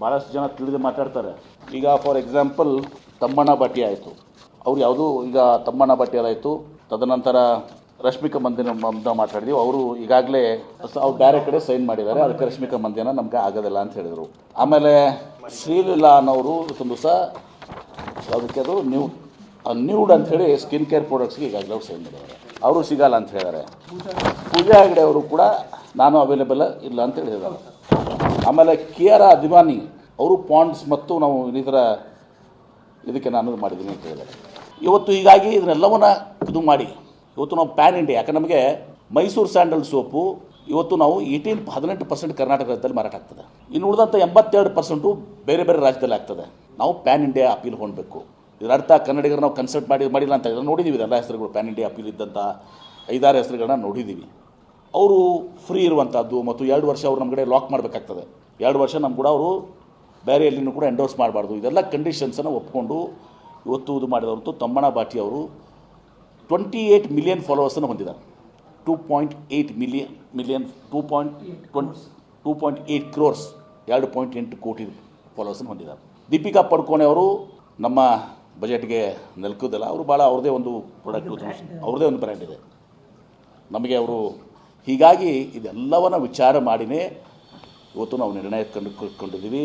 ಭಾಳಷ್ಟು ಜನ ತಿಳಿದು ಮಾತಾಡ್ತಾರೆ. ಈಗ ಫಾರ್ ಎಕ್ಸಾಂಪಲ್ ತಮ್ಮಣ್ಣ ಭಟ್ಟಿ ಆಯಿತು, ಅವ್ರು ಯಾವುದು ಈಗ ತಮ್ಮಣ್ಣ ಭಟ್ಟಿ ಆಯಿತು. ತದನಂತರ ರಶ್ಮಿಕಾ ಮಂದಿನ ಮಾತಾಡಿದ್ವಿ, ಅವರು ಈಗಾಗಲೇ ಅವ್ರು ಬೇರೆ ಕಡೆ ಸೈನ್ ಮಾಡಿದ್ದಾರೆ, ಅದಕ್ಕೆ ರಶ್ಮಿಕಾ ಮಂದಿನ ನಮ್ಗೆ ಆಗೋದಿಲ್ಲ ಅಂತ ಹೇಳಿದರು. ಆಮೇಲೆ ಶ್ರೀಲೀಲಾ ಅನ್ನೋರು ಒಂದು ಸಹ ಅದಕ್ಕೆ ಅದು ನ್ಯೂಡ್ ಅಂಥೇಳಿ ಸ್ಕಿನ್ ಕೇರ್ ಪ್ರಾಡಕ್ಟ್ಸ್ಗೆ ಈಗಾಗಲೇ ಅವ್ರು ಸೈನ್ ಮಾಡಿದ್ದಾರೆ, ಅವರು ಸಿಗಲ್ಲ ಅಂತ ಹೇಳಿದ್ದಾರೆ. ಪೂಜಾ ಹೆಗ್ಡೆ ಅವರು ಕೂಡ ನಾನು ಅವೈಲೇಬಲ್ ಇಲ್ಲ ಅಂತ ಹೇಳಿದ್ದಾರೆ. ಆಮೇಲೆ KR ಅದ್ವಾನಿ ಅವರು ಪಾಂಡ್ಸ್ ಮತ್ತು ನಾವು ಇನ್ನಿತರ ಇದಕ್ಕೆ ನಾನು ಮಾಡಿದ್ದೀನಿ ಅಂತ ಹೇಳಿದ್ದಾರೆ. ಇವತ್ತು ಹೀಗಾಗಿ ಇದನ್ನೆಲ್ಲವನ್ನ ಇದು ಮಾಡಿ ಇವತ್ತು ನಾವು ಪ್ಯಾನ್ ಇಂಡಿಯಾ, ಯಾಕೆ ನಮಗೆ ಮೈಸೂರು ಸ್ಯಾಂಡಲ್ ಸೋಪು ಇವತ್ತು ನಾವು 18% ಕರ್ನಾಟಕ ರಾಜ್ಯದಲ್ಲಿ ಮಾರಾಟ ಆಗ್ತದೆ, ಇನ್ನು ಉಳಿದಂಥ 82% ಬೇರೆ ಬೇರೆ ರಾಜ್ಯದಲ್ಲಿ ಆಗ್ತದೆ. ನಾವು ಪ್ಯಾನ್ ಇಂಡಿಯಾ ಅಪೀಲ್ ಹೊಂದಬೇಕು. ಇದರ ಅರ್ಥ ಕನ್ನಡಿಗರು ನಾವು ಕನ್ಸಲ್ಟ್ ಮಾಡಿಲ್ಲ ಅಂತ ಹೇಳಿದ್ರೆ ನೋಡಿದ್ದೀವಿ, ಎಲ್ಲ ಹೆಸರುಗಳು ಪ್ಯಾನ್ ಇಂಡಿಯಾ ಅಪೀಲ್ ಇದ್ದಂಥ 5-6 ಹೆಸರುಗಳನ್ನ ನೋಡಿದ್ದೀವಿ. ಅವರು ಫ್ರೀ ಇರುವಂಥದ್ದು ಮತ್ತು 2 ವರ್ಷ ಅವ್ರು ನಮ್ಮ ಕಡೆ ಲಾಕ್ ಮಾಡಬೇಕಾಗ್ತದೆ. 2 ವರ್ಷ ನಮ್ಮ ಕೂಡ ಅವರು ಬೇರೆ ಎಲ್ಲಿನೂ ಕೂಡ ಎಂಡೋರ್ಸ್ ಮಾಡಬಾರ್ದು. ಇದೆಲ್ಲ ಕಂಡೀಷನ್ಸನ್ನು ಒಪ್ಕೊಂಡು ಇವತ್ತು ಇದು ಮಾಡಿದವಂತೂ ತಮ್ಮಣ್ಣ ಭಾಟಿ ಅವರು 28 ಮಿಲಿಯನ್ ಫಾಲೋವರ್ಸನ್ನು ಹೊಂದಿದ್ದಾರೆ. 2.8 ಕ್ರೋರ್ಸ್ 2.8 ಕೋಟಿ ಫಾಲೋವರ್ಸನ್ನು ಹೊಂದಿದ್ದಾರೆ. ದೀಪಿಕಾ ಪಡುಕೋಣೆ ಅವರು ನಮ್ಮ ಬಜೆಟ್ಗೆ ನಿಲ್ಕೋದಿಲ್ಲ, ಅವರು ಭಾಳ ಅವ್ರದ್ದೇ ಒಂದು ಪ್ರಾಡಕ್ಟ್, ಅವ್ರದ್ದೇ ಒಂದು ಬ್ರ್ಯಾಂಡ್ ಇದೆ ನಮಗೆ ಅವರು. ಹೀಗಾಗಿ ಇದೆಲ್ಲವನ್ನು ವಿಚಾರ ಮಾಡಿನೇ ಇವತ್ತು ನಾವು ನಿರ್ಣಯ ಕಂಡುಕೊಂಡಿದ್ದೀವಿ.